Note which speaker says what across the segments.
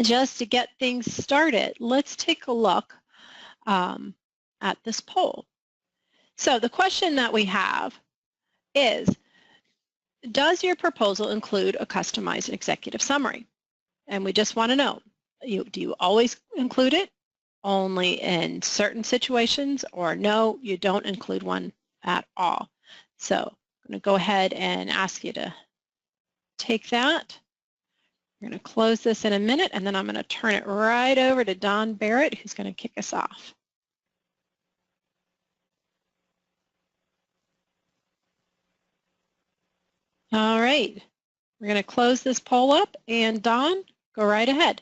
Speaker 1: just to get things started, let's take a look at this poll. So the question that we have is, does your proposal include a customized executive summary? And we just want to know, do you always include it, only in certain situations, or no, you don't include one at all? So I'm going to go ahead and ask you to take that. We're going to close this in a minute, and then I'm going to turn it right over to Don Barrett, who's going to kick us off. All right, we're going to close this poll up, and Don, go right ahead.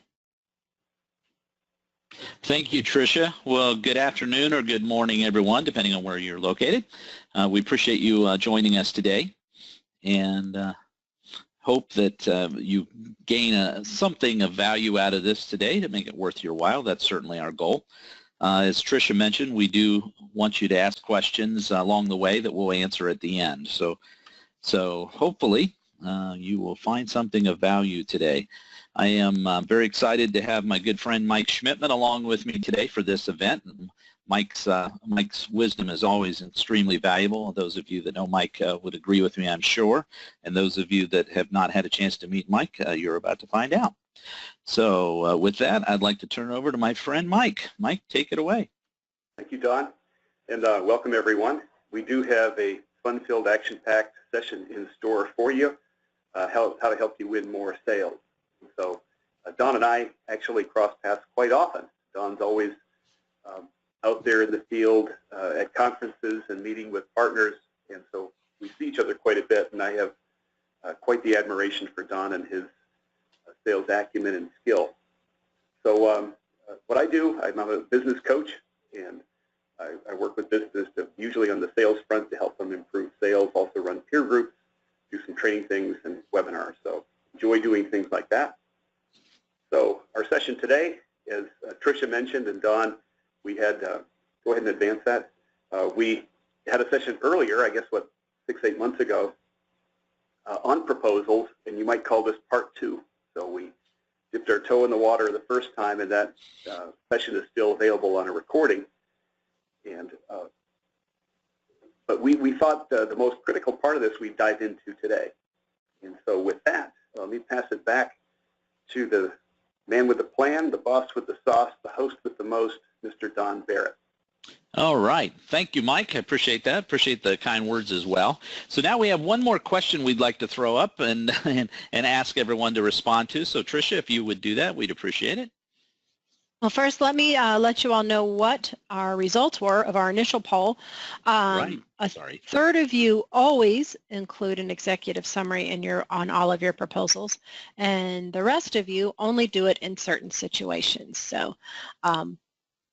Speaker 2: Thank you, Tricia. Well, good afternoon or good morning, everyone, depending on where you're located. We appreciate you joining us today, and hope that you gain something of value out of this today to make it worth your while. That's certainly our goal. As Tricia mentioned, we do want you to ask questions along the way that we'll answer at the end. So hopefully you will find something of value today. I am very excited to have my good friend Mike Schmitdmann along with me today for this event. Mike's wisdom is always extremely valuable. Those of you that know Mike would agree with me, I'm sure. And those of you that have not had a chance to meet Mike, you're about to find out. So with that, I'd like to turn it over to my friend Mike. Mike, take it away.
Speaker 3: Thank you, Don. And welcome, everyone. We do have a fun-filled, action-packed session in store for you, how to help you win more sales. So Don and I actually cross paths quite often. Don's always out there in the field at conferences and meeting with partners, and so we see each other quite a bit, and I have quite the admiration for Don and his sales acumen and skill. So what I do, I'm a business coach, and I work with businesses usually on the sales front to help them improve sales, also run peer groups, do some training things and webinars. So enjoy doing things like that. So our session today, as Tricia mentioned, and Don, we had, go ahead and advance that. We had a session earlier, I guess, 6-8 months ago, on proposals, and you might call this part 2. So we dipped our toe in the water the first time, and that session is still available on a recording. And but we thought the most critical part of this we'd dive into today. And so with that, let me pass it back to the man with the plan, the boss with the sauce, the host with the most, Mr. Don Barrett.
Speaker 2: All right. Thank you, Mike. I appreciate that. Appreciate the kind words as well. So now we have one more question we'd like to throw up and ask everyone to respond to. So Tricia, if you would do that, we'd appreciate it.
Speaker 1: Well, first, let me let you all know what our results were of our initial poll.
Speaker 2: Right.
Speaker 1: A third of you always include an executive summary on all of your proposals, and the rest of you only do it in certain situations. So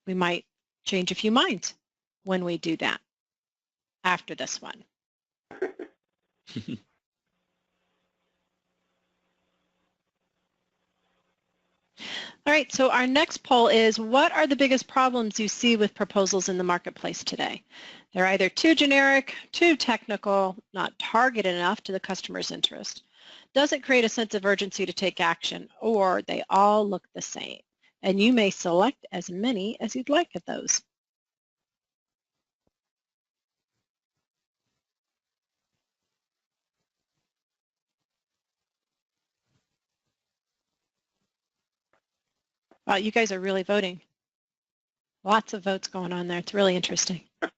Speaker 1: we might change a few minds when we do that after this one. All right, so our next poll is, what are the biggest problems you see with proposals in the marketplace today? They're either too generic, too technical, not targeted enough to the customer's interest, doesn't create a sense of urgency to take action, or they all look the same. And you may select as many as you'd like of those. Wow, you guys are really voting. Lots of votes going on there. It's really interesting. The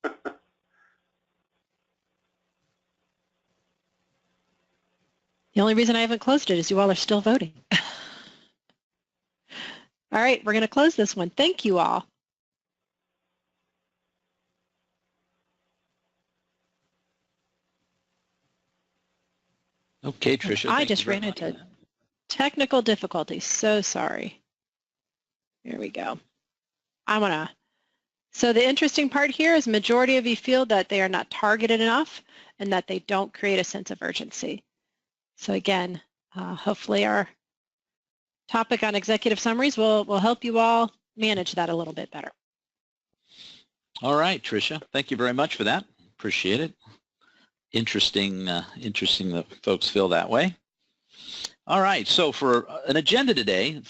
Speaker 1: only reason I haven't closed it is you all are still voting. All right, we're going to close this one. Thank you all.
Speaker 2: Okay, Tricia.
Speaker 1: I just ran into technical difficulties. So sorry. Here we go. So the interesting part here is majority of you feel that they are not targeted enough and that they don't create a sense of urgency. So again, hopefully our topic on executive summaries will help you all manage that a little bit better.
Speaker 2: All right, Tricia. Thank you very much for that. Appreciate it. Interesting that folks feel that way. All right, so for an agenda today,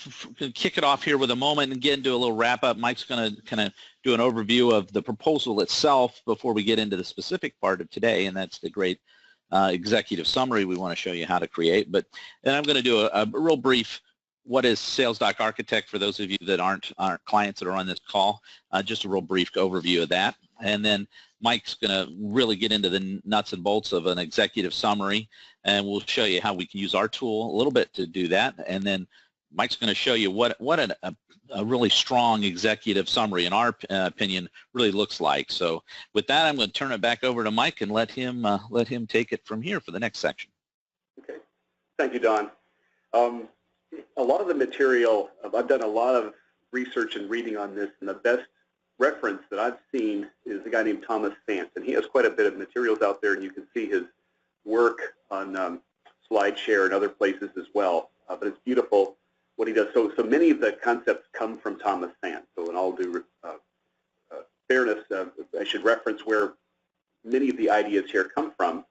Speaker 2: kick it off here with a moment and get into a little wrap-up. Mike's going to kind of do an overview of the proposal itself before we get into the specific part of today, and that's the great executive summary we want to show you how to create. But then I'm going to do a real brief, what is SalesDoc Architect for those of you that aren't clients that are on this call, just a real brief overview of that. And then Mike's going to really get into the nuts and bolts of an executive summary, and we'll show you how we can use our tool a little bit to do that. And then Mike's going to show you what a really strong executive summary, in our opinion, really looks like. So with that, I'm going to turn it back over to Mike and let him take it from here for the next section.
Speaker 3: Okay. Thank you, Don. A lot of the material, I've done a lot of research and reading on this, and the best reference that I've seen is a guy named Thomas Fant, and he has quite a bit of materials out there, and you can see his work on SlideShare and other places as well. But it's beautiful what he does. So many of the concepts come from Thomas Fant. So in all due fairness, I should reference where many of the ideas here come from.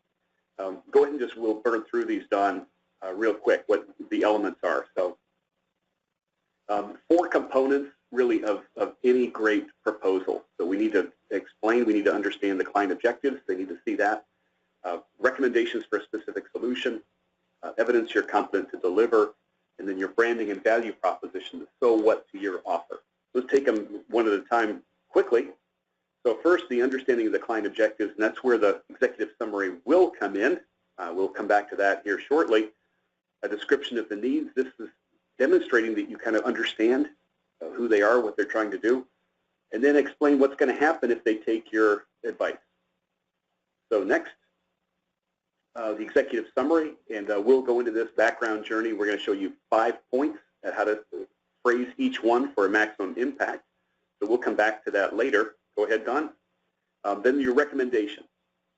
Speaker 3: Go ahead and we'll burn through these, Don, real quick, what the elements are. So 4 components really of any great proposal. So we need to explain, we need to understand the client objectives, they need to see that. Recommendations for a specific solution, evidence you're competent to deliver, and then your branding and value proposition, the so what to your offer. Let's take them one at a time quickly. So first, the understanding of the client objectives, and that's where the executive summary will come in. We'll come back to that here shortly. A description of the needs. This is demonstrating that you kind of understand who they are, what they're trying to do, and then explain what's going to happen if they take your advice. So next, the executive summary, and we'll go into this background journey. We're going to show you 5 points at how to phrase each one for a maximum impact. So we'll come back to that later. Go ahead, Don. Then your recommendation.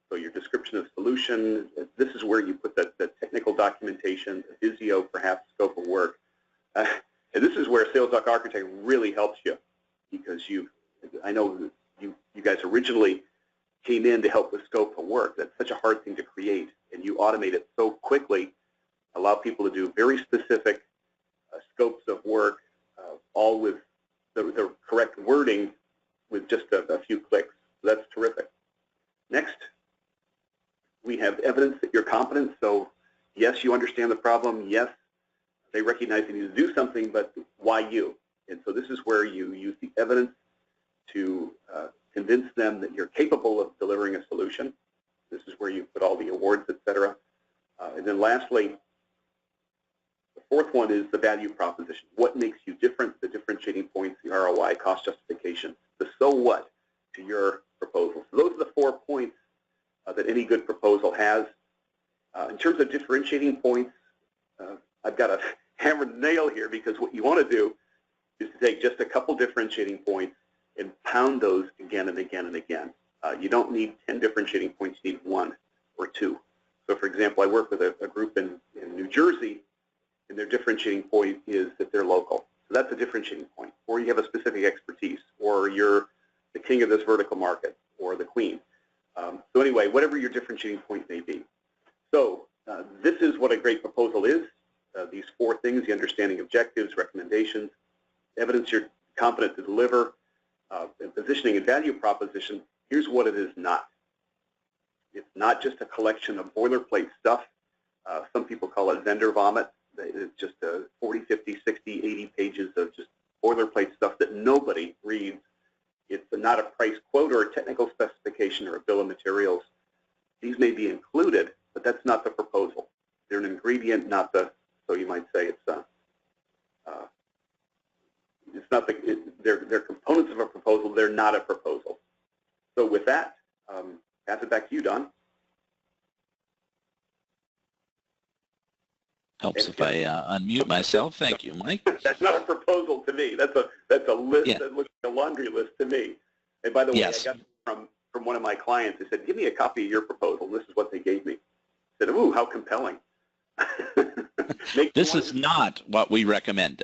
Speaker 3: So your description of solution, this is where you put the technical documentation, the Visio, perhaps scope of work. And this is where SalesDoc Architect really helps you, because I know you guys originally came in to help with scope of work. That's such a hard thing to create, and you automate it so quickly, allow people to do very specific scopes of work, all with the correct wording with just a few clicks. So that's terrific. Next, we have evidence that you're competent. So yes, you understand the problem. Yes, they recognize you need to do something, but why you? And so this is where you use the evidence to convince them that you're capable of delivering a solution. This is where you put all the awards, etc. And then lastly, the 4th one is the value proposition. What makes you different, the differentiating points, the ROI, cost justification, the so what to your proposal. So those are the 4 points that any good proposal has. In terms of differentiating points, I've got a hammered nail here, because what you want to do is to take just a couple differentiating points and pound those again and again and again. You don't need 10 differentiating points, you need 1 or 2. So for example, I work with a group in New Jersey, and their differentiating point is that they're local. So that's a differentiating point. Or you have a specific expertise, or you're the king of this vertical market, or the queen. So anyway, whatever your differentiating point may be. So this is what a great proposal is. These 4 things: the understanding objectives, recommendations, evidence you're competent to deliver, and positioning and value proposition. Here's what it is not. It's not just a collection of boilerplate stuff. Some people call it vendor vomit. It's just 40, 50, 60, 80 pages of just boilerplate stuff that nobody reads. It's not a price quote or a technical specification or a bill of materials. These may be included, but that's not the proposal. They're an ingredient, not the, so you might say it's not they're components of a proposal. They're not a proposal. So with that, pass it back to you, Don.
Speaker 2: Helps if I unmute myself. Thank you, Mike.
Speaker 3: That's not a proposal to me. That's a list that looks like a laundry list to me. And by the way, I got from one of my clients. They said, "Give me a copy of your proposal." This is what they gave me. I said, "Ooh, how compelling!"
Speaker 2: This is not what we recommend.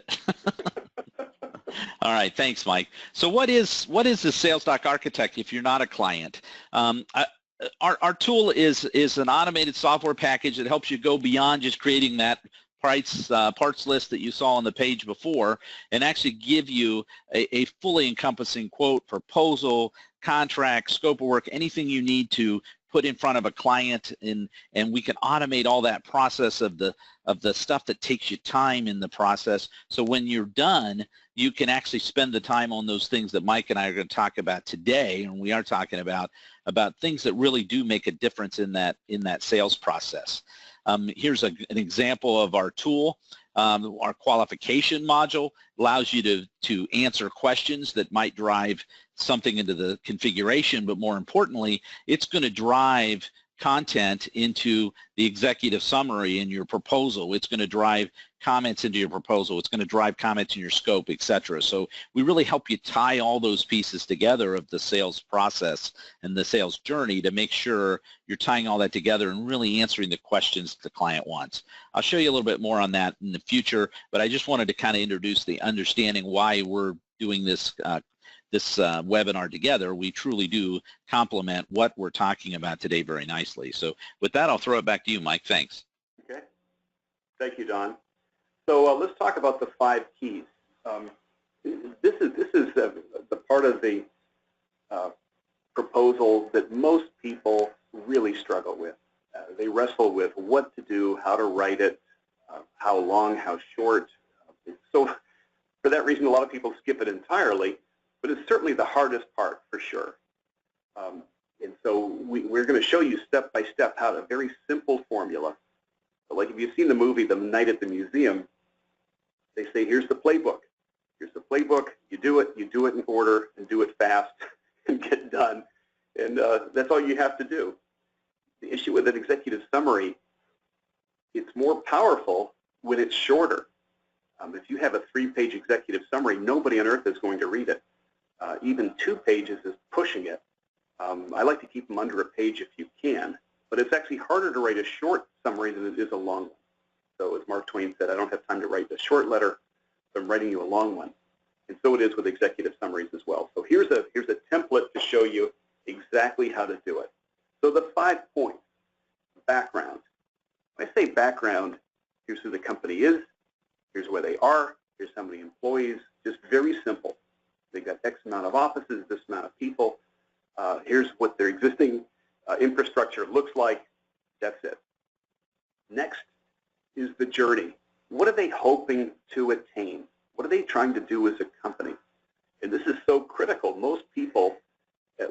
Speaker 2: All right, thanks, Mike. So what is the SalesDoc Architect if you're not a client? Our tool is an automated software package that helps you go beyond just creating that parts list that you saw on the page before and actually give you a fully encompassing quote, proposal, contract, scope of work, anything you need to put in front of a client, and we can automate all that process of the stuff that takes you time in the process. So when you're done, you can actually spend the time on those things that Mike and I are going to talk about today, and we are talking about things that really do make a difference in that sales process. Here's an example of our tool. Our qualification module allows you to answer questions that might drive something into the configuration, but more importantly, it's going to drive content into the executive summary in your proposal. It's going to drive comments into your proposal. It's going to drive comments in your scope, etc. So we really help you tie all those pieces together of the sales process and the sales journey to make sure you're tying all that together and really answering the questions the client wants. I'll show you a little bit more on that in the future, but I just wanted to kind of introduce the understanding why we're doing this webinar together. We truly do complement what we're talking about today very nicely. So with that, I'll throw it back to you, Mike. Thanks.
Speaker 3: Okay. Thank you, Don. So let's talk about the 5 keys. This is the part of the proposal that most people really struggle with. They wrestle with what to do, how to write it, how long, how short. So for that reason, a lot of people skip it entirely. But it's certainly the hardest part for sure. And so we're going to show you step by step how a very simple formula. So like if you've seen the movie The Night at the Museum, they say, here's the playbook. Here's the playbook. You do it in order, and do it fast, and get done. And that's all you have to do. The issue with an executive summary, it's more powerful when it's shorter. If you have a 3-page executive summary, nobody on earth is going to read it. Even 2 pages is pushing it. I like to keep them under a page if you can, but it's actually harder to write a short summary than it is a long one. So as Mark Twain said, I don't have time to write a short letter, so I'm writing you a long one. And so it is with executive summaries as well. So here's a template to show you exactly how to do it. So the 5 points, background. When I say background, here's who the company is, here's where they are, here's how many employees, just very simple. They've got X amount of offices, this amount of people. Here's what their existing infrastructure looks like. That's it. Next is the journey. What are they hoping to attain? What are they trying to do as a company? And this is so critical. Most people,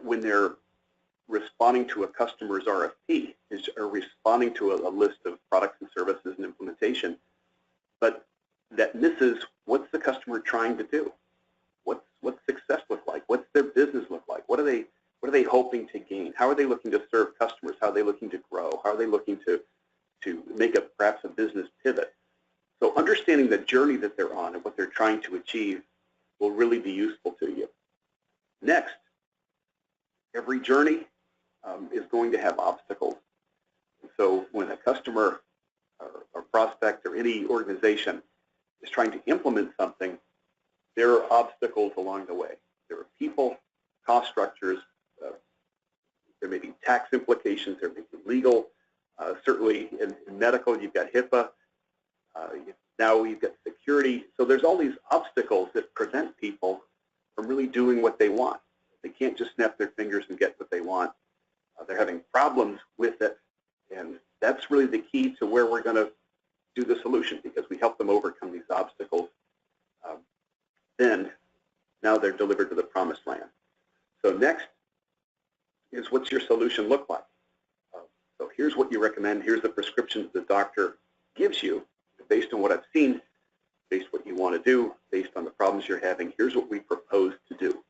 Speaker 3: when they're responding to a customer's RFP, are responding to a list of products and services and implementation, but that misses what's the customer trying to do? What's success look like? What's their business look like? What are they hoping to gain? How are they looking to serve customers? How are they looking to grow? How are they looking to make perhaps a business pivot? So understanding the journey that they're on and what they're trying to achieve will really be useful to you. Next, every journey is going to have obstacles. So when a customer or prospect or any organization is trying to implement something, there are obstacles along the way. There are people, cost structures, there may be tax implications, there may be legal, certainly in medical you've got HIPAA, now we've got security. So there's all these obstacles that prevent people from really doing what they want. They can't just snap their fingers and get what they want. They're having problems with it, and that's really the key to where we're going to do the solution, because we help them overcome these obstacles. Then, now they're delivered to the promised land. So next is, what's your solution look like? So here's what you recommend. Here's the prescriptions the doctor gives you based on what I've seen, based on what you want to do, based on the problems you're having. Here's what we propose to do.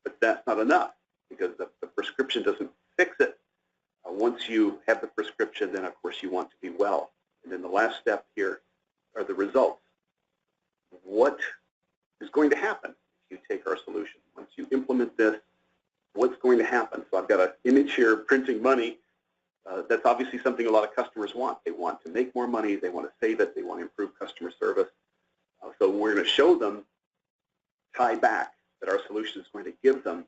Speaker 3: But that's not enough, because the prescription doesn't fix it. Once you have the prescription, then of course you want to be well. And then the last step here are the results. What is going to happen if you take our solution? Once you implement this, what's going to happen? So I've got an image here, printing money. That's obviously something a lot of customers want. They want to make more money, they want to save it, they want to improve customer service. So we're going to show them, tie back, that our solution is going to give them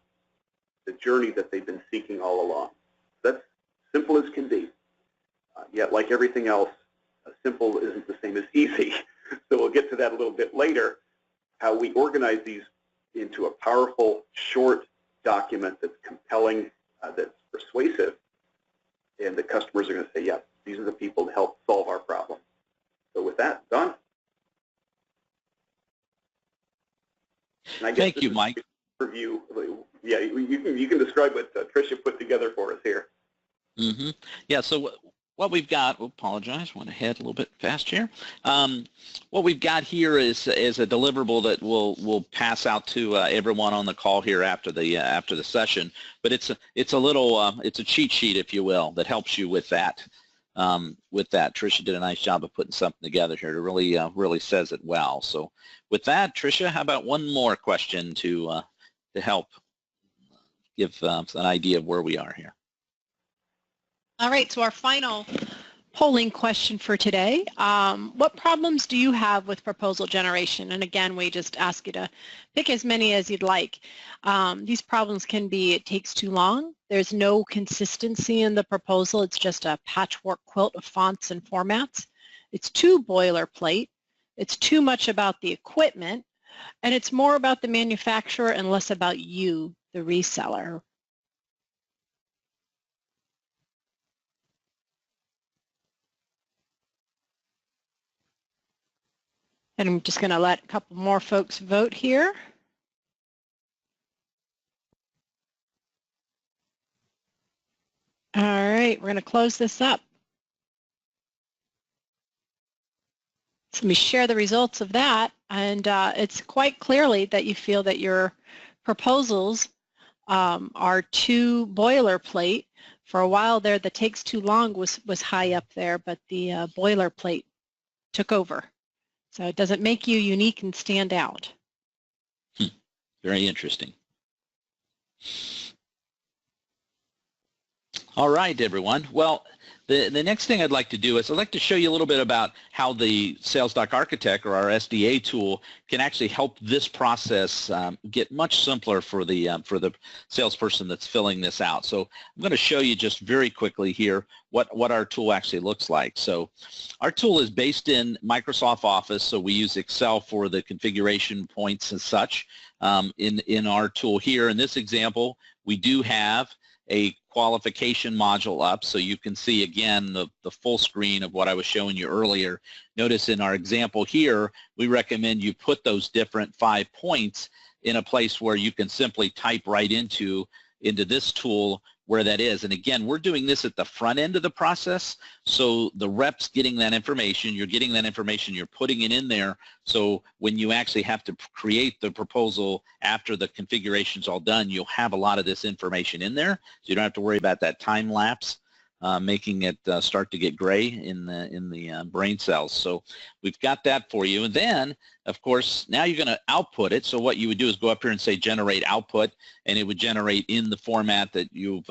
Speaker 3: the journey that they've been seeking all along. That's simple as can be. Yet, like everything else, simple isn't the same as easy. So we'll get to that a little bit later, how we organize these into a powerful, short document that's compelling, that's persuasive, and the customers are going to say, yes, these are the people to help solve our problem. So with that, Don?
Speaker 2: Thank you, Mike.
Speaker 3: Review. Yeah, you can describe what Tricia put together for us here.
Speaker 2: Mm-hmm. Yeah, so what we've got, apologize, went ahead a little bit fast here. What we've got here is a deliverable that we'll pass out to everyone on the call here after the session. But it's a little it's a cheat sheet, if you will, that helps you with that. Tricia did a nice job of putting something together here. It really says it well. So with that, Tricia, how about one more question to help give an idea of where we are here?
Speaker 1: All right, so our final polling question for today, what problems do you have with proposal generation? And again, we just ask you to pick as many as you'd like. These problems can be, it takes too long, there's no consistency in the proposal, it's just a patchwork quilt of fonts and formats, it's too boilerplate, it's too much about the equipment, and it's more about the manufacturer and less about you, the reseller. And I'm just going to let a couple more folks vote here. All right, we're going to close this up. So let me share the results of that. And it's quite clearly that you feel that your proposals are too boilerplate. For a while there, the takes too long was high up there, but the boilerplate took over. So it doesn't make you unique and stand out.
Speaker 2: Very interesting. All right, everyone. Well, the next thing I'd like to do is I'd like to show you a little bit about how the SalesDoc Architect, or our SDA tool, can actually help this process get much simpler for the salesperson that's filling this out. So I'm going to show you just very quickly here what our tool actually looks like. So our tool is based in Microsoft Office, so we use Excel for the configuration points and such. In our tool here, in this example, we do have a qualification module up, so you can see again the full screen of what I was showing you earlier. Notice in our example here, we recommend you put those different 5 points in a place where you can simply type right into this tool where that is. And again, we're doing this at the front end of the process, so the rep's getting that information, you're getting that information, you're putting it in there, so when you actually have to create the proposal after the configuration's all done, you'll have a lot of this information in there, so you don't have to worry about that time lapse making it start to get gray in the brain cells. So we've got that for you. And then, of course, now you're going to output it. So what you would do is go up here and say generate output, and it would generate in the format that you've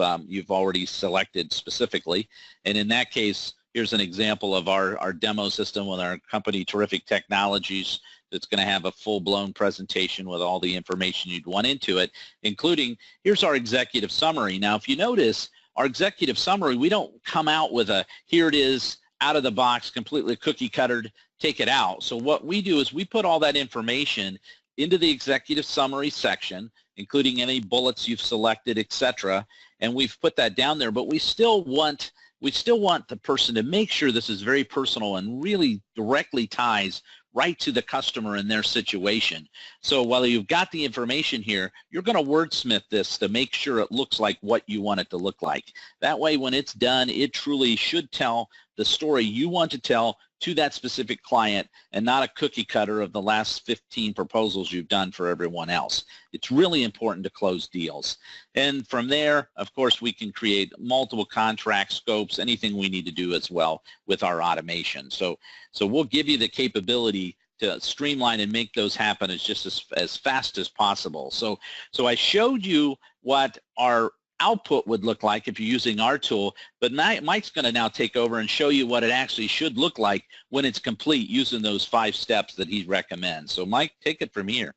Speaker 2: already selected specifically. And in that case, here's an example of our demo system with our company, Terrific Technologies, that's going to have a full-blown presentation with all the information you'd want into it, including, here's our executive summary. Now, if you notice, our executive summary, we don't come out with a, here it is, out of the box, completely cookie-cuttered, take it out. So what we do is we put all that information into the executive summary section, including any bullets you've selected, etc., and we've put that down there, but we still want the person to make sure this is very personal and really directly ties right to the customer and their situation. So while you've got the information here, you're going to wordsmith this to make sure it looks like what you want it to look like. That way, when it's done, it truly should tell the story you want to tell to that specific client and not a cookie cutter of the last 15 proposals you've done for everyone else. It's really important to close deals. And from there, of course, we can create multiple contract scopes, anything we need to do as well with our automation. So we'll give you the capability to streamline and make those happen as fast as possible. So I showed you what our output would look like if you're using our tool, but Mike's going to now take over and show you what it actually should look like when it's complete using those 5 steps that he recommends. So Mike, take it from here.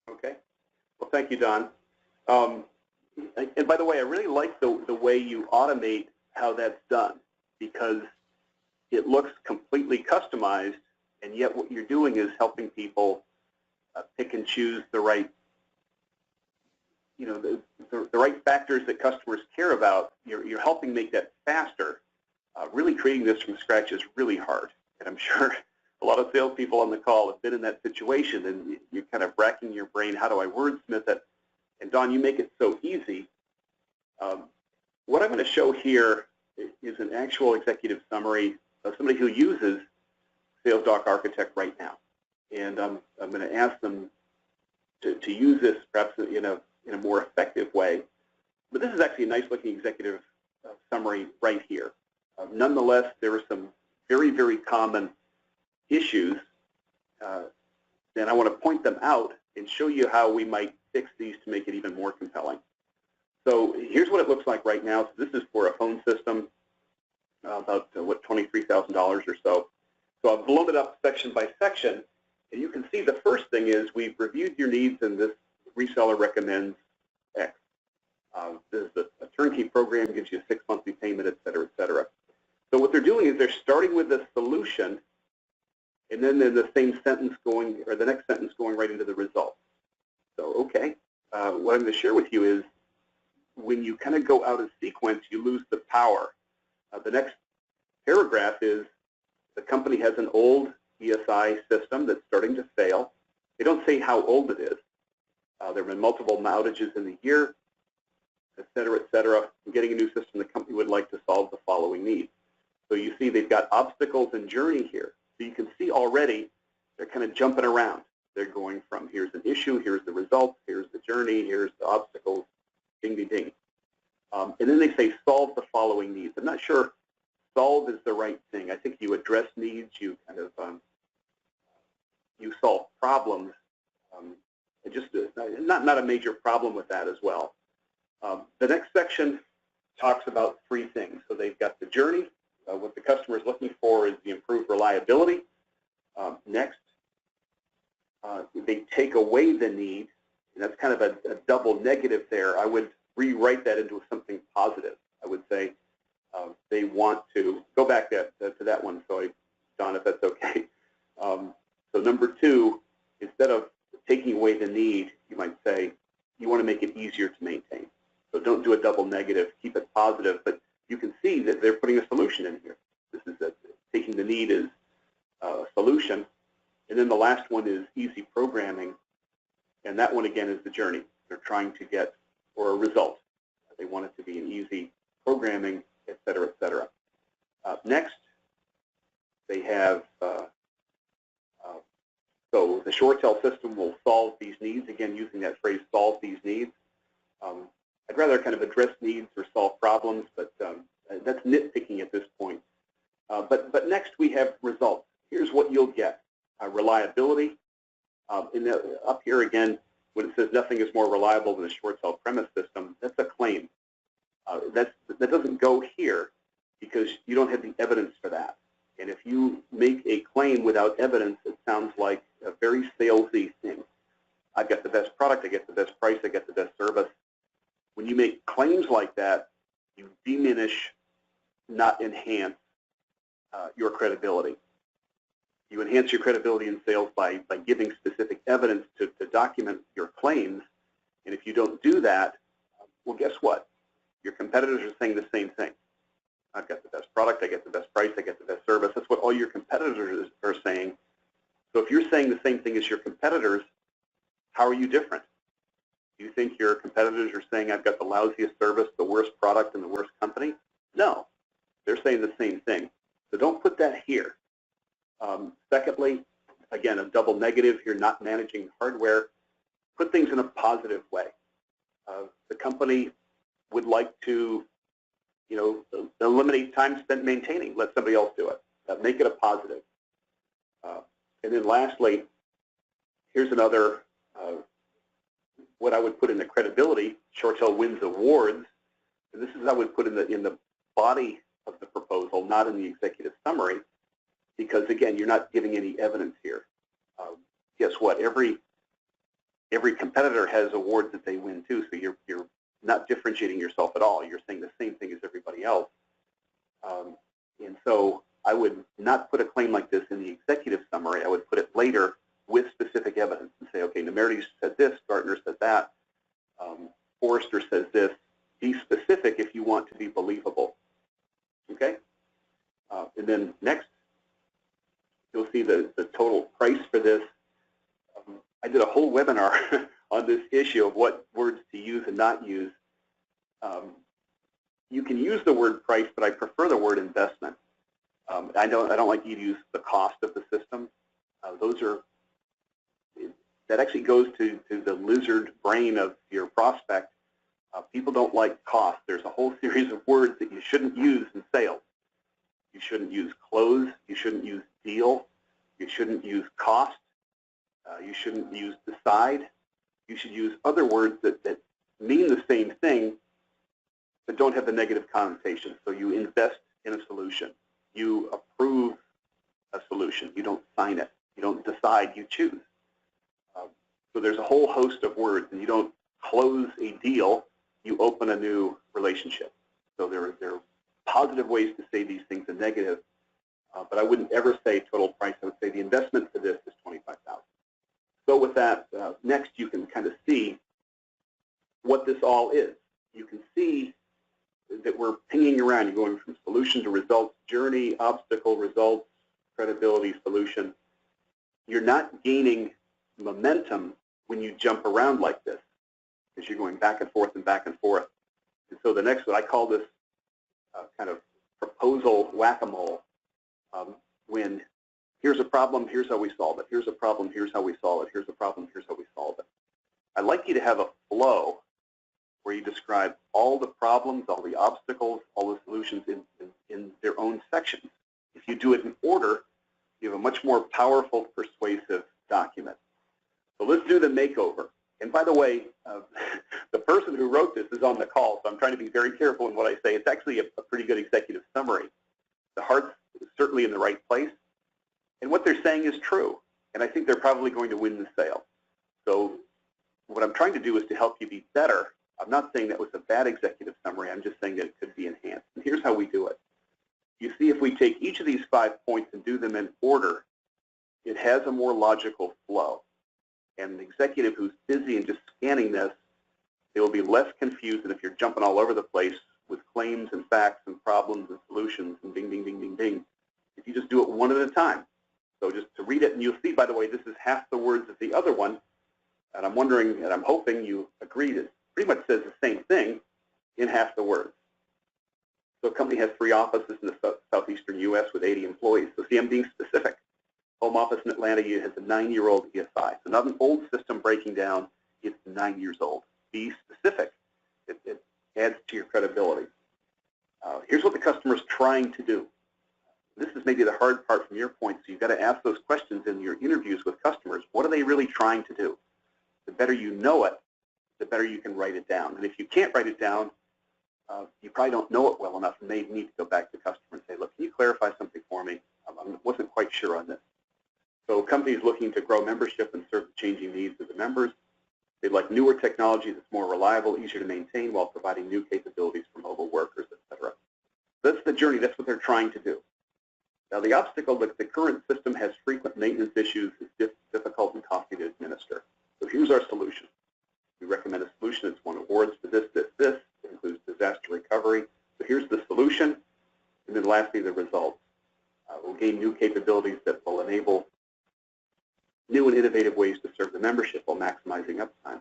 Speaker 3: Okay. Well, thank you, Don. And by the way, I really like the way you automate how that's done, because it looks completely customized, and yet what you're doing is helping people pick and choose the right, the right factors that customers care about. You're helping make that faster. Really creating this from scratch is really hard, and I'm sure a lot of salespeople on the call have been in that situation, and you're kind of racking your brain, how do I wordsmith it? And Don, you make it so easy. What I'm going to show here is an actual executive summary of somebody who uses SalesDoc Architect right now. And I'm going to ask them to use this perhaps in a more effective way. But this is actually a nice looking executive summary right here. Nonetheless, there are some very, very common issues, and I want to point them out and show you how we might fix these to make it even more compelling. So here's what it looks like right now. So this is for a phone system, about what, $23,000 or so. So I've blown it up section by section, and you can see the first thing is we've reviewed your needs, and this reseller recommends X. This is a turnkey program, gives you a 6 monthly payment, et cetera, et cetera. So what they're doing is they're starting with the solution, and then in the same sentence going, or the next sentence going right into the result. So, okay, what I'm going to share with you is when you kind of go out of sequence, you lose the power. The next paragraph is the company has an old ESI system that's starting to fail. They don't say how old it is. There have been multiple outages in the year, et cetera, et cetera. And getting a new system, the company would like to solve the following needs. So you see they've got obstacles and journey here. So you can see already they're kind of jumping around. They're going from here's an issue, here's the results, here's the journey, here's the obstacles, ding, ding, ding. And then they say solve the following needs. I'm not sure solve is the right thing. I think you address needs, you kind of you solve problems. Just not a major problem with that as well. The next section talks about three things. So they've got the journey. What the customer is looking for is the improved reliability. Next, they take away the need, and that's kind of a double negative there. I would rewrite that into something positive. I would say they want to go back to that one. So, Don, if that's okay. So number two, instead of taking away the need, you might say you want to make it easier to maintain. So don't do a double negative. Keep it positive, but you can see that they're putting a solution in here. This is taking the need as a solution. And then the last one is easy programming. And that one, again, is the journey. They're trying to get, or a result. They want it to be an easy programming, et cetera, et cetera. Next, they have, so the ShoreTel system will solve these needs. Again, using that phrase, solve these needs. I'd rather kind of address needs or solve problems, but that's nitpicking at this point. But next we have results. Here's what you'll get. Reliability. Up here again, when it says nothing is more reliable than a ShoreTel premise system, that's a claim. That doesn't go here because you don't have the evidence for that. And if you make a claim without evidence, it sounds like a very salesy thing. I've got the best product, I get the best price, I get the best service. When you make claims like that, you diminish, not enhance your credibility. You enhance your credibility in sales by giving specific evidence to document your claims. And if you don't do that, well, guess what? Your competitors are saying the same thing. I've got the best product, I get the best price, I get the best service. That's what all your competitors are saying. So if you're saying the same thing as your competitors, how are you different? Do you think your competitors are saying I've got the lousiest service, the worst product, and the worst company? No, they're saying the same thing. So don't put that here. Secondly, again, a double negative, you're not managing hardware. Put things in a positive way. The company would like to, eliminate time spent maintaining. Let somebody else do it. Make it a positive. And then lastly, here's another, what I would put in the credibility. ShoreTel wins awards. And this is what I would put in the body of the proposal, not in the executive summary, because again, you're not giving any evidence here. Guess what? Every competitor has awards that they win too, so you're not differentiating yourself at all. You're saying the same thing as everybody else. And so I would not put a claim like this in the executive summary. I would put it later with specific evidence and say, okay, Nemerity said this, Gartner said that, Forrester says this. Be specific if you want to be believable. Okay? And then next, you'll see the total price for this. I did a whole webinar on this issue of what words to use and not use. You can use the word price, but I prefer the word investment. I don't like you to use the cost of the system. That actually goes to the lizard brain of your prospect. People don't like cost. There's a whole series of words that you shouldn't use in sales. You shouldn't use close. You shouldn't use deal. You shouldn't use cost. You shouldn't use decide. You should use other words that mean the same thing but don't have the negative connotation. So you invest in a solution. You approve a solution. You don't sign it. You don't decide. You choose. So there's a whole host of words, and you don't close a deal. You open a new relationship. So there are positive ways to say these things and negative, but I wouldn't ever say total price. I would say the investment for this is $25,000. So with that, next you can kind of see what this all is. You can see that we're pinging around. You're going from solution to results, journey, obstacle, results, credibility, solution. You're not gaining momentum when you jump around like this, because you're going back and forth and back and forth. And so the next one, I call this kind of proposal whack-a-mole. When here's a problem, here's how we solve it. Here's a problem, here's how we solve it. Here's a problem, here's how we solve it. I'd like you to have a flow where you describe all the problems, all the obstacles, all the solutions in their own sections. If you do it in order, you have a much more powerful, persuasive document. So let's do the makeover. And by the way, the person who wrote this is on the call, so I'm trying to be very careful in what I say. It's actually a pretty good executive summary. The heart's certainly in the right place, and what they're saying is true. And I think they're probably going to win the sale. So what I'm trying to do is to help you be better. I'm not saying that was a bad executive summary. I'm just saying that it could be enhanced. And here's how we do it. You see, if we take each of these 5 points and do them in order, it has a more logical flow. And an executive who's busy and just scanning this, they will be less confused than if you're jumping all over the place with claims and facts and problems and solutions and ding, ding, ding, ding, ding. If you just do it one at a time. So just to read it, and you'll see, by the way, this is half the words of the other one. And I'm wondering, and I'm hoping you agree that it pretty much says the same thing in half the words. So a company has 3 offices in the southeastern U.S. with 80 employees. So see, I'm being specific. Home office in Atlanta has a 9-year-old ESI. So not an old system breaking down, it's 9 years old. Be specific. It adds to your credibility. Here's what the customer's trying to do. This is maybe the hard part from your point, so you've got to ask those questions in your interviews with customers. What are they really trying to do? The better you know it, the better you can write it down. And if you can't write it down, you probably don't know it well enough and may need to go back to the customer and say, look, can you clarify something for me? I wasn't quite sure on this. So companies looking to grow membership and serve the changing needs of the members. They'd like newer technology that's more reliable, easier to maintain, while providing new capabilities for mobile workers, etc. That's the journey. That's what they're trying to do. Now, the obstacle that the current system has frequent maintenance issues, is difficult and costly to administer. So here's our solution. We recommend a solution that's won awards for this, this, this. It includes disaster recovery. So here's the solution. And then lastly, the results. We'll gain new capabilities that will enable new and innovative ways to serve the membership while maximizing uptime.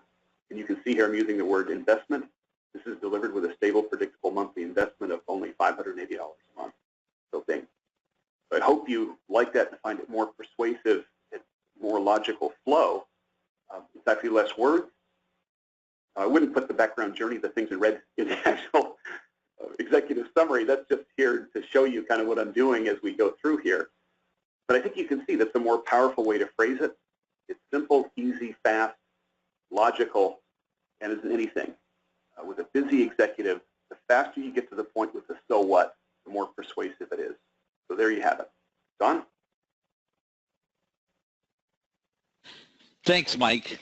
Speaker 3: And you can see here I'm using the word investment. This is delivered with a stable, predictable monthly investment of only $580 a month. So bing. So I hope you like that and find it more persuasive, it's more logical flow. It's actually less words. I wouldn't put the background journey, the things in red, in the actual executive summary. That's just here to show you kind of what I'm doing as we go through here. But I think you can see that's a more powerful way to phrase it. It's simple, easy, fast, logical, and isn't anything. With a busy executive, the faster you get to the point with the so what, the more persuasive it is. So there you have it. Don?
Speaker 2: Thanks, Mike.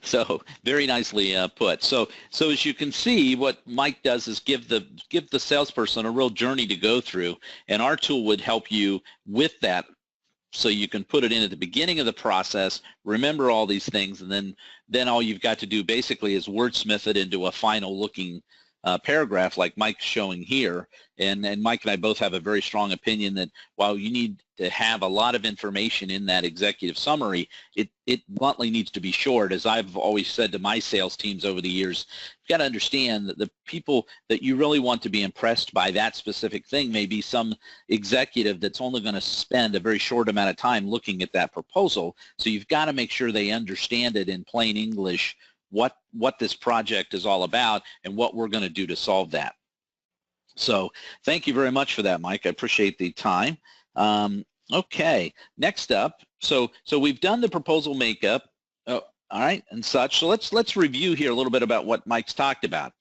Speaker 2: So very nicely put. So as you can see, what Mike does is give the salesperson a real journey to go through, and our tool would help you with that. So you can put it in at the beginning of the process, remember all these things, and then all you've got to do basically is wordsmith it into a final looking paragraph like Mike's showing here. And Mike and I both have a very strong opinion that while you need to have a lot of information in that executive summary, it bluntly needs to be short. As I've always said to my sales teams over the years, you've got to understand that the people that you really want to be impressed by that specific thing may be some executive that's only going to spend a very short amount of time looking at that proposal. So you've got to make sure they understand it in plain English, what this project is all about and what we're going to do to solve that. So thank you very much for that, Mike. I appreciate the time. Okay, next up, so we've done the proposal makeup, all right, and such. So let's review here a little bit about what Mike's talked about.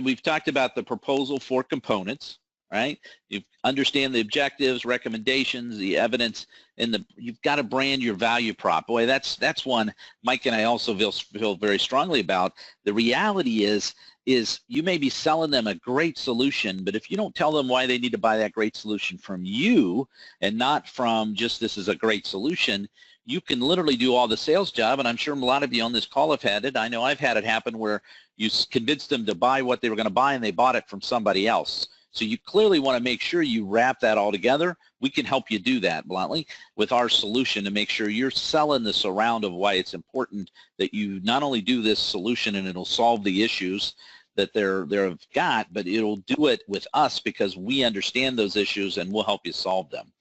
Speaker 2: We've talked about the proposal for components, right? You understand the objectives, recommendations, the evidence, and you've got to brand your value prop. Boy, that's one Mike and I also feel very strongly about. The reality is you may be selling them a great solution, but if you don't tell them why they need to buy that great solution from you and not from just this is a great solution, you can literally do all the sales job, and I'm sure a lot of you on this call have had it. I know I've had it happen where you convinced them to buy what they were going to buy and they bought it from somebody else. So you clearly want to make sure you wrap that all together. We can help you do that bluntly with our solution to make sure you're selling the surround of why it's important that you not only do this solution and it'll solve the issues that they've got, but it'll do it with us because we understand those issues and we'll help you solve them.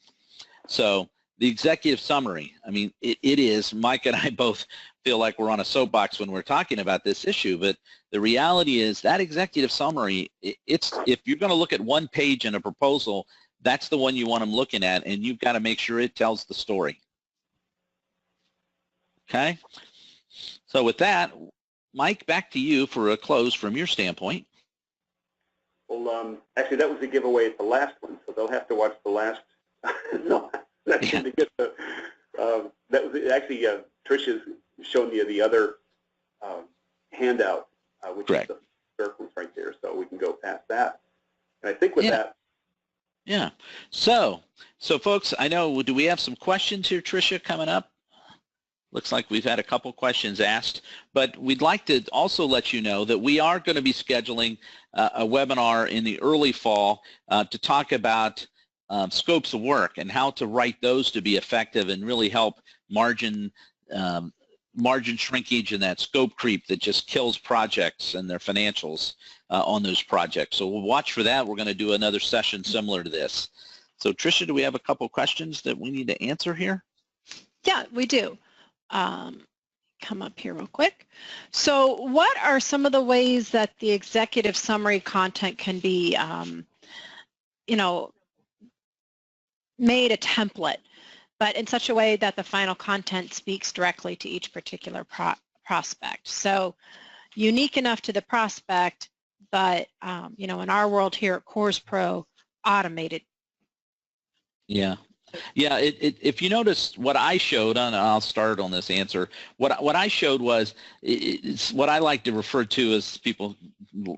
Speaker 2: So the executive summary, I mean, it is, Mike and I both feel like we're on a soapbox when we're talking about this issue, but the reality is that executive summary, if you're going to look at one page in a proposal, that's the one you want them looking at, and you've got to make sure it tells the story. Okay? So with that, Mike, back to you for a close from your standpoint.
Speaker 3: Well, actually, that was the giveaway at the last one, so they'll have to watch the last section to get the. That was actually Tricia's shown you the other handout, which
Speaker 2: Correct.
Speaker 3: is the circles right there, so we can go past that. And I think with that.
Speaker 2: Yeah. So folks, I know. Do we have some questions here, Tricia, coming up? Looks like we've had a couple questions asked, but we'd like to also let you know that we are going to be scheduling a webinar in the early fall to talk about scopes of work and how to write those to be effective and really help margin shrinkage and that scope creep that just kills projects and their financials on those projects. So we'll watch for that. We're going to do another session similar to this. So Tricia, do we have a couple questions that we need to answer here?
Speaker 1: Yeah, we do. Come up here real quick. So what are some of the ways that the executive summary content can be, made a template, but in such a way that the final content speaks directly to each particular prospect? So unique enough to the prospect, but, in our world here at CorsPro, automated.
Speaker 2: Yeah. Yeah, if you notice what I showed, and I'll start on this answer, what I showed was, it's what I like to refer to as, people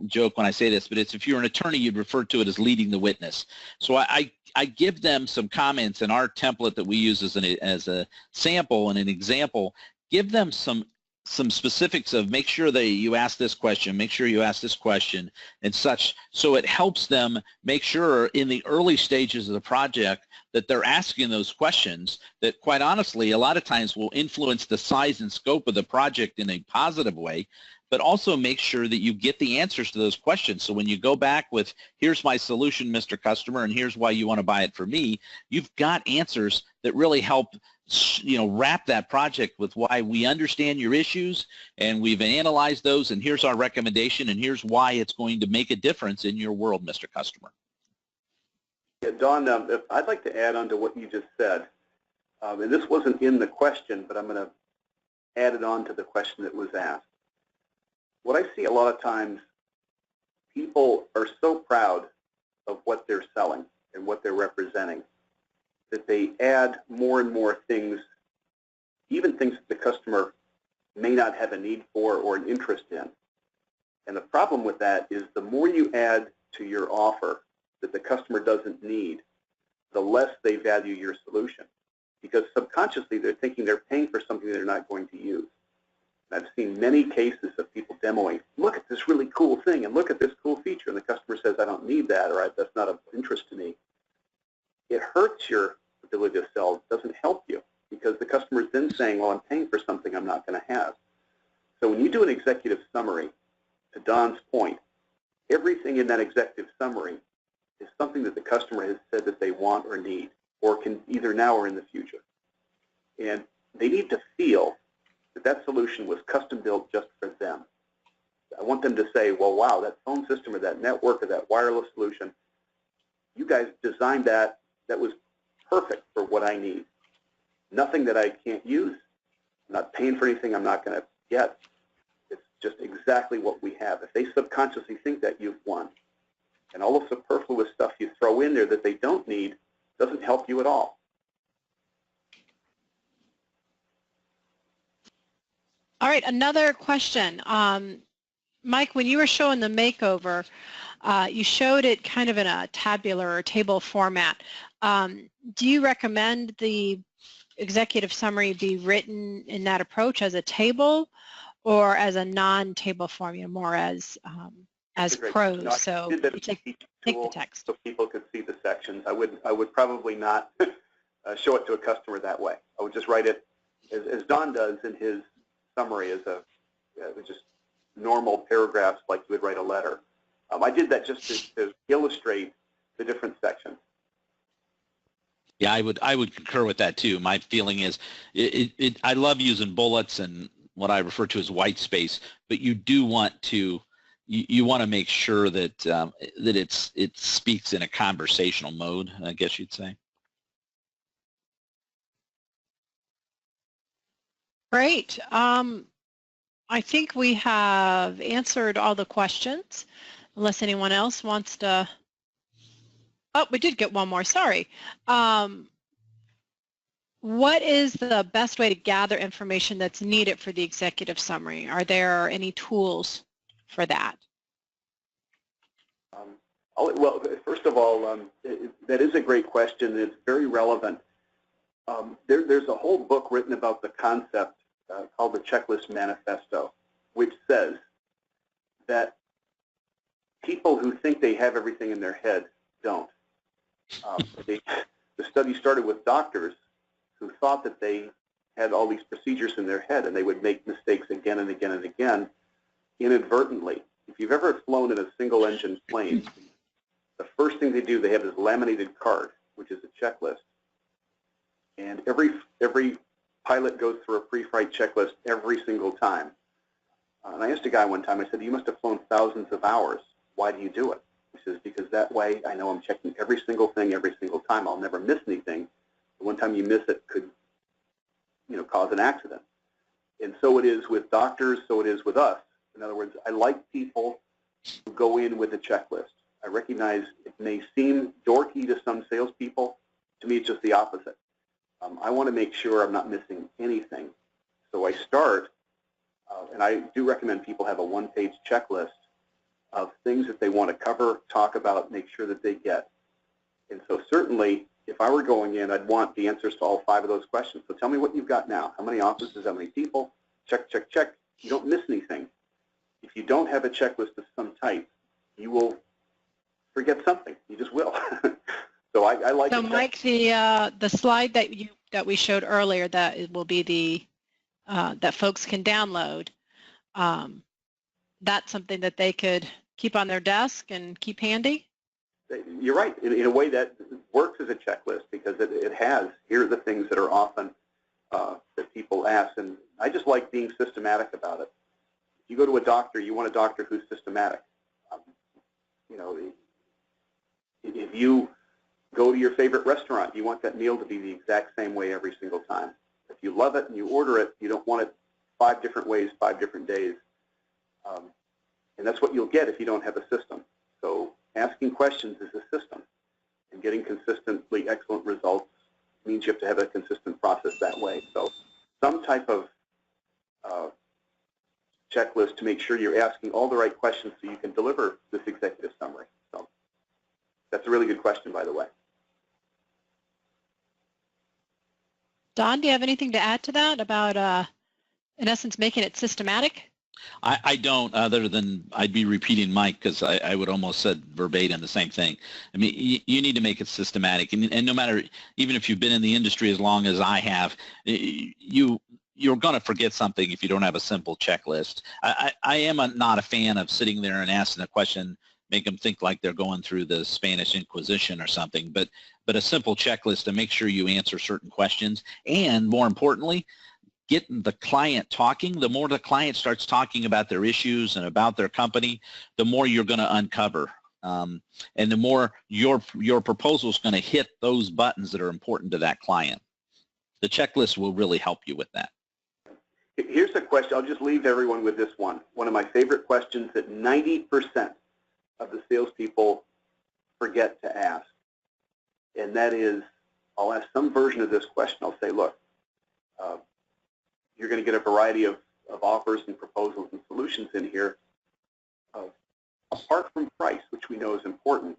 Speaker 2: joke when I say this, but it's if you're an attorney, you'd refer to it as leading the witness. So I give them some comments in our template that we use as a sample and an example, give them some specifics of make sure that you ask this question, make sure you ask this question and such, so it helps them make sure in the early stages of the project that they're asking those questions that, quite honestly, a lot of times will influence the size and scope of the project in a positive way, but also make sure that you get the answers to those questions. So when you go back with, here's my solution, Mr. Customer, and here's why you want to buy it from me, you've got answers that really help wrap that project with why we understand your issues and we've analyzed those, and here's our recommendation, and here's why it's going to make a difference in your world, Mr. Customer.
Speaker 3: Yeah, Don, I'd like to add on to what you just said, and this wasn't in the question, but I'm going to add it on to the question that was asked. What I see a lot of times, people are so proud of what they're selling and what they're representing that they add more and more things, even things that the customer may not have a need for or an interest in. And the problem with that is the more you add to your offer that the customer doesn't need, the less they value your solution. Because subconsciously they're thinking they're paying for something they're not going to use. And I've seen many cases of people demoing, look at this really cool thing and look at this cool feature, and the customer says, I don't need that, or that's not of interest to me. It hurts your ability to sell. It doesn't help you because the customer is then saying, well, I'm paying for something I'm not going to have. So when you do an executive summary, to Don's point, everything in that executive summary is something that the customer has said that they want or need, or can either now or in the future. And they need to feel that that solution was custom built just for them. I want them to say, well, wow, that phone system or that network or that wireless solution, you guys designed that. That was perfect for what I need. Nothing that I can't use. I'm not paying for anything I'm not going to get. It's just exactly what we have. If they subconsciously think that, you've won. And all the superfluous stuff you throw in there that they don't need doesn't help you at all.
Speaker 1: All right, another question. Mike, when you were showing the makeover, you showed it kind of in a tabular or table format. Do you recommend the executive summary be written in that approach as a table or as a non-table form, more as prose?
Speaker 3: No,
Speaker 1: so
Speaker 3: you
Speaker 1: take the text.
Speaker 3: So people could see the sections. I would probably not show it to a customer that way. I would just write it as Don does in his summary as just normal paragraphs like you would write a letter. I did that just to illustrate the different sections.
Speaker 2: Yeah, I would concur with that too. My feeling is I love using bullets and what I refer to as white space, but you do want to make sure that that it speaks in a conversational mode, I guess you'd say.
Speaker 1: Great. I think we have answered all the questions, unless anyone else wants to. Oh, we did get one more, sorry. What is the best way to gather information that's needed for the executive summary? Are there any tools for that?
Speaker 3: Well, first of all, that is a great question. It's very relevant. There's a whole book written about the concept called the Checklist Manifesto, which says that people who think they have everything in their head don't. The study started with doctors who thought that they had all these procedures in their head, and they would make mistakes again and again and again inadvertently. If you've ever flown in a single-engine plane, the first thing they do, they have this laminated card, which is a checklist. And every pilot goes through a pre-flight checklist every single time. And I asked a guy one time, I said, you must have flown thousands of hours. Why do you do it? He says, because that way I know I'm checking every single thing every single time. I'll never miss anything. The one time you miss it could, cause an accident. And so it is with doctors, so it is with us. In other words, I like people who go in with a checklist. I recognize it may seem dorky to some salespeople. To me, it's just the opposite. I want to make sure I'm not missing anything. So I start, and I do recommend people have a one-page checklist of things that they want to cover, talk about, make sure that they get. And so certainly, if I were going in, I'd want the answers to all 5 of those questions. So tell me what you've got now. How many offices, how many people? Check, check, check. You don't miss anything. If you don't have a checklist of some type, you will forget something. You just will. So I like.
Speaker 1: So Mike, the slide that we showed earlier, that it will be the that folks can download. That's something that they could keep on their desk and keep handy.
Speaker 3: You're right. In a way, that works as a checklist because it has. Here are the things that are often that people ask, and I just like being systematic about it. If you go to a doctor, you want a doctor who's systematic. If you go to your favorite restaurant, you want that meal to be the exact same way every single time. If you love it and you order it, you don't want it 5 different ways, 5 different days. And that's what you'll get if you don't have a system. So asking questions is a system, and getting consistently excellent results means you have to have a consistent process that way. So some type of checklist to make sure you're asking all the right questions so you can deliver this executive summary. So that's a really good question, by the way.
Speaker 1: Don, do you have anything to add to that about, in essence, making it systematic?
Speaker 2: I don't, other than I'd be repeating Mike, because I would almost said verbatim the same thing. I mean, you need to make it systematic, and no matter, even if you've been in the industry as long as I have, you're going to forget something if you don't have a simple checklist. I am not a fan of sitting there and asking a question, make them think like they're going through the Spanish Inquisition or something, but a simple checklist to make sure you answer certain questions, and more importantly, getting the client talking. The more the client starts talking about their issues and about their company, the more you're going to uncover. And the more your proposal is going to hit those buttons that are important to that client. The checklist will really help you with that.
Speaker 3: Here's a question. I'll just leave everyone with this one. One of my favorite questions that 90% of the salespeople forget to ask. And that is, I'll ask some version of this question. I'll say, look, you're going to get a variety of offers and proposals and solutions in here. Apart from price, which we know is important,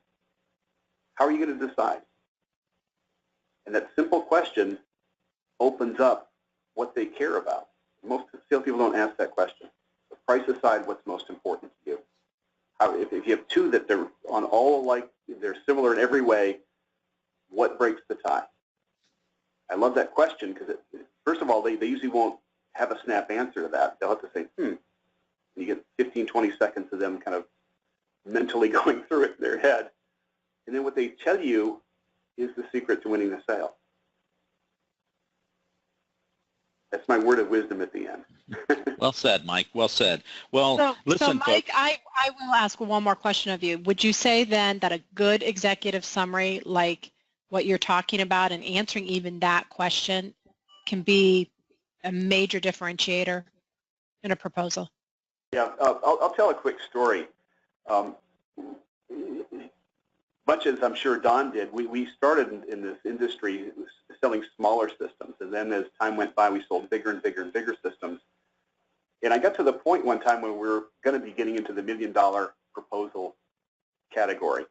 Speaker 3: how are you going to decide? And that simple question opens up what they care about. Most salespeople don't ask that question. So price aside, what's most important to you? If you have two that they're on all alike, they're similar in every way, what breaks the tie? I love that question because, first of all, they usually won't have a snap answer to that. They'll have to say, And you get 15, 20 seconds of them kind of mentally going through it in their head. And then what they tell you is the secret to winning the sale. That's my word of wisdom at the end.
Speaker 2: Well said, Mike. Well said. Well, listen,
Speaker 1: so Mike,
Speaker 2: folks.
Speaker 1: I will ask one more question of you. Would you say then that a good executive summary, like what you're talking about and answering even that question, can be a major differentiator in a proposal?
Speaker 3: Yeah, I'll tell a quick story. Much as I'm sure Don did, we started in this industry selling smaller systems, and then as time went by, we sold bigger and bigger and bigger systems. And I got to the point one time when we were going to be getting into the $1 million proposal category,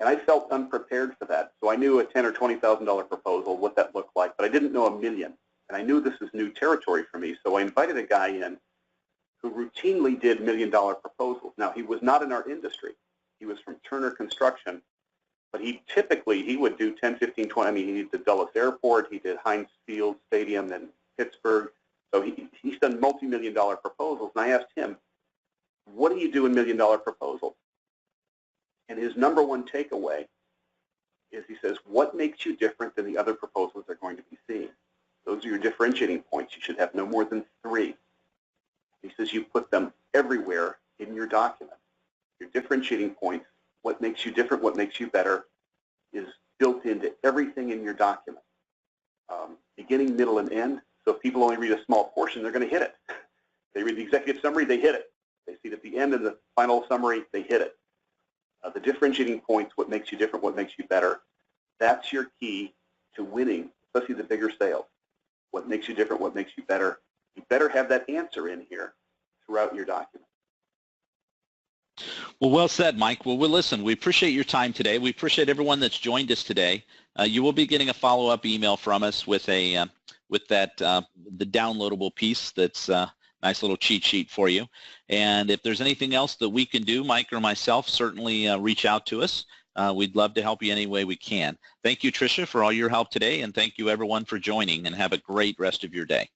Speaker 3: and I felt unprepared for that. So I knew a $10,000 or $20,000 proposal, what that looked like, but I didn't know $1 million. And I knew this was new territory for me, so I invited a guy in who routinely did $1 million proposals. Now, he was not in our industry. He was from Turner Construction, but he would do 10, 15, 20. I mean, he did Dulles Airport, he did Heinz Field Stadium in Pittsburgh. So he's done multi-million-dollar proposals, and I asked him, what do you do in $1 million proposals? And his number one takeaway is he says, what makes you different than the other proposals they're going to be seeing? Those are your differentiating points. You should have no more than 3. He says you put them everywhere in your document. Your differentiating points, what makes you different, what makes you better, is built into everything in your document. Beginning, middle, and end. So if people only read a small portion, they're going to hit it. They read the executive summary, they hit it. They see it at the end of the final summary, they hit it. The differentiating points, what makes you different, what makes you better, that's your key to winning, especially the bigger sales. What makes you different, what makes you better. You better have that answer in here throughout your document.
Speaker 2: Well said, Mike. Well, listen, we appreciate your time today. We appreciate everyone that's joined us today. You will be getting a follow-up email from us with the downloadable piece that's a nice little cheat sheet for you. And if there's anything else that we can do, Mike or myself, certainly reach out to us. We'd love to help you any way we can. Thank you, Tricia, for all your help today, and thank you, everyone, for joining, and have a great rest of your day.